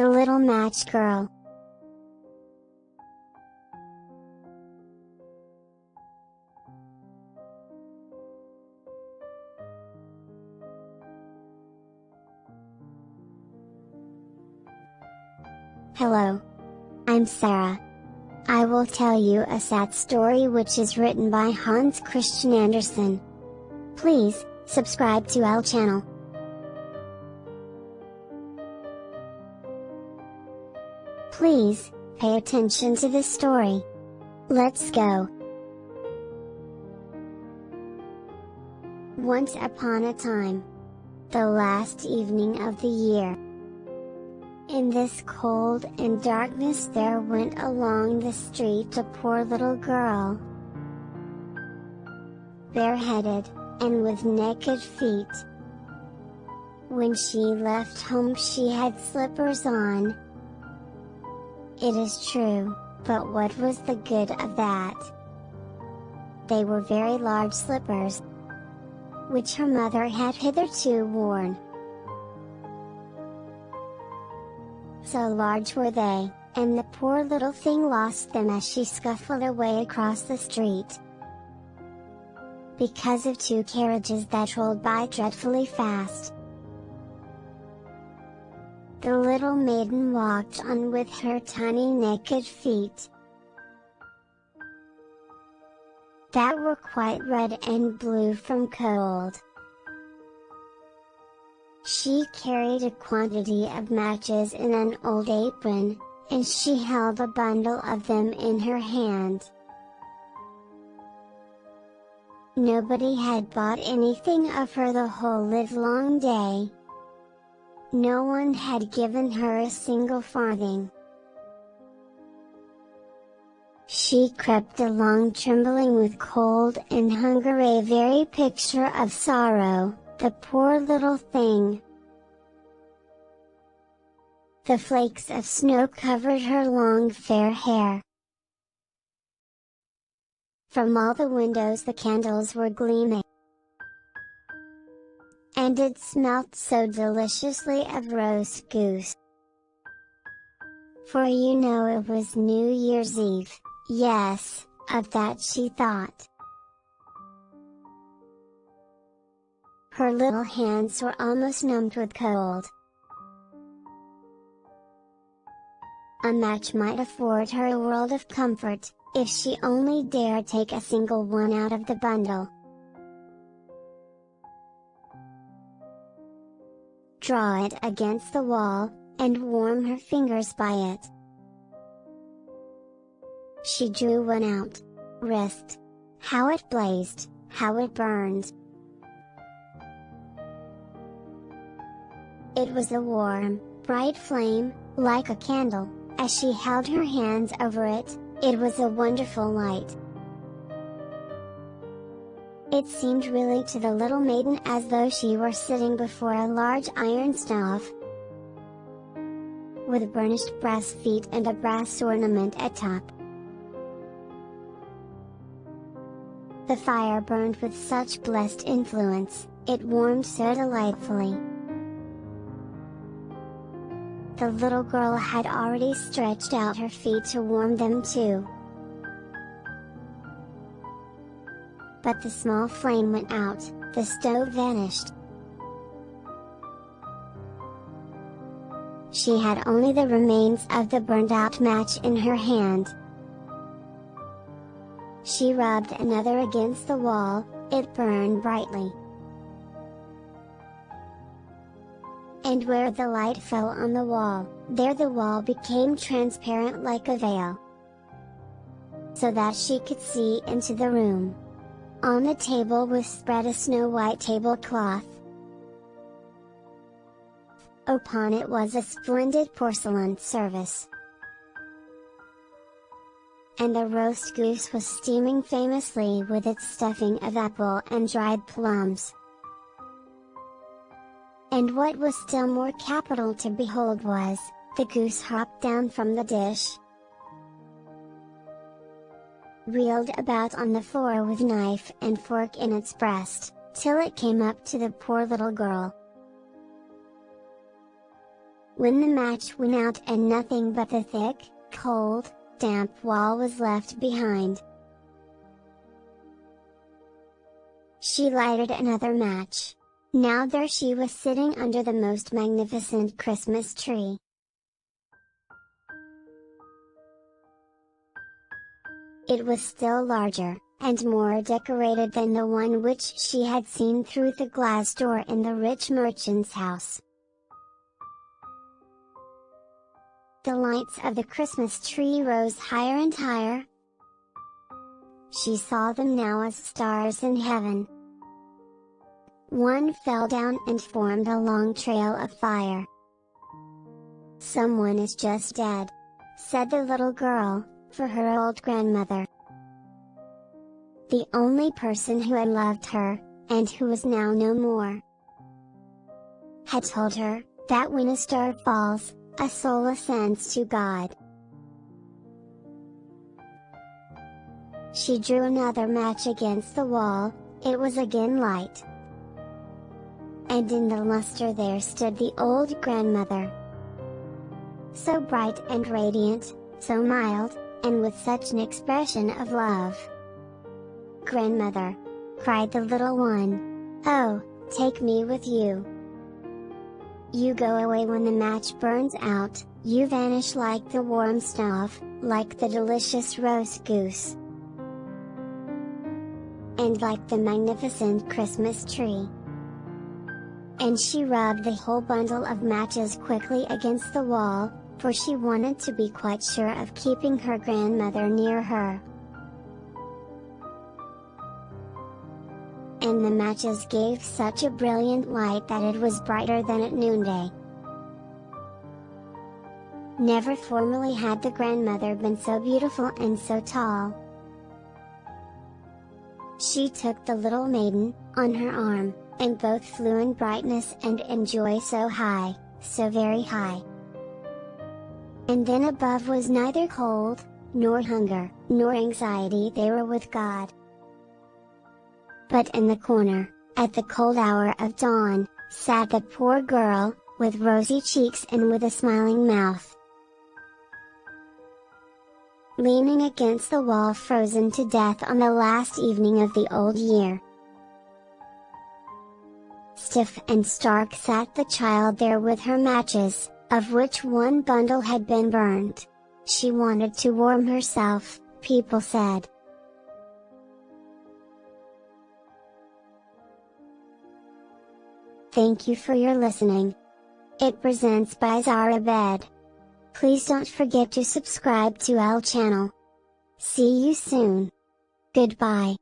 The Little Match Girl. Hello. I'm Sarah. I will tell you a sad story which is written by Hans Christian Andersen. Please, subscribe to our channel. Please, pay attention to this story. Let's go. Once upon a time. The last evening of the year. In this cold and darkness there went along the street a poor little girl. Bareheaded, and with naked feet. When she left home she had slippers on. It is true, but what was the good of that? They were very large slippers, which her mother had hitherto worn. So large were they, and the poor little thing lost them as she scuffled away across the street. Because of two carriages that rolled by dreadfully fast. The little maiden walked on with her tiny naked feet, that were quite red and blue from cold. She carried a quantity of matches in an old apron, and she held a bundle of them in her hand. Nobody had bought anything of her the whole livelong day. No one had given her a single farthing. She crept along trembling with cold and hunger, a very picture of sorrow, the poor little thing. The flakes of snow covered her long fair hair. From all the windows the candles were gleaming. And it smelt so deliciously of roast goose. For you know it was New Year's Eve, yes, of that she thought. Her little hands were almost numbed with cold. A match might afford her a world of comfort, if she only dared take a single one out of the bundle. Draw it against the wall, and warm her fingers by it. She drew one out. Wrist! How it blazed, how it burned! It was a warm, bright flame, like a candle. As she held her hands over it, it was a wonderful light. It seemed really to the little maiden as though she were sitting before a large iron stove, with burnished brass feet and a brass ornament at top. The fire burned with such blessed influence, it warmed so delightfully. The little girl had already stretched out her feet to warm them too. But the small flame went out, the stove vanished. She had only the remains of the burned-out match in her hand. She rubbed another against the wall, it burned brightly. And where the light fell on the wall, there the wall became transparent like a veil, so that she could see into the room. On the table was spread a snow-white tablecloth. Upon it was a splendid porcelain service. And the roast goose was steaming famously with its stuffing of apple and dried plums. And what was still more capital to behold was, the goose hopped down from the dish, reeled about on the floor with knife and fork in its breast, till it came up to the poor little girl. when the match went out and nothing but the thick, cold, damp wall was left behind. She lighted another match. Now there she was sitting under the most magnificent Christmas tree. It was still larger, and more decorated than the one which she had seen through the glass door in the rich merchant's house. The lights of the Christmas tree rose higher and higher. She saw them now as stars in heaven. One fell down and formed a long trail of fire. "Someone is just dead," said the little girl, for her old grandmother. The only person who had loved her, and who was now no more, had told her, that when a star falls, a soul ascends to God. She drew another match against the wall, it was again light. And in the luster there stood the old grandmother. So bright and radiant, so mild, and with such an expression of love. "Grandmother!" cried the little one. "Oh, take me with you. You go away when the match burns out, you vanish like the warm stove, like the delicious roast goose, and like the magnificent Christmas tree." And she rubbed the whole bundle of matches quickly against the wall, for she wanted to be quite sure of keeping her grandmother near her. And the matches gave such a brilliant light that it was brighter than at noonday. Never formerly had the grandmother been so beautiful and so tall. She took the little maiden on her arm, and both flew in brightness and in joy so high, so very high. And then above was neither cold, nor hunger, nor anxiety, they were with God. But in the corner, at the cold hour of dawn, sat the poor girl, with rosy cheeks and with a smiling mouth, leaning against the wall, frozen to death on the last evening of the old year. Stiff and stark sat the child there with her matches, of which one bundle had been burned. She wanted to warm herself, people said. Thank you for your listening. It presents by Zara Bed. Please don't forget to subscribe to our channel. See you soon. Goodbye.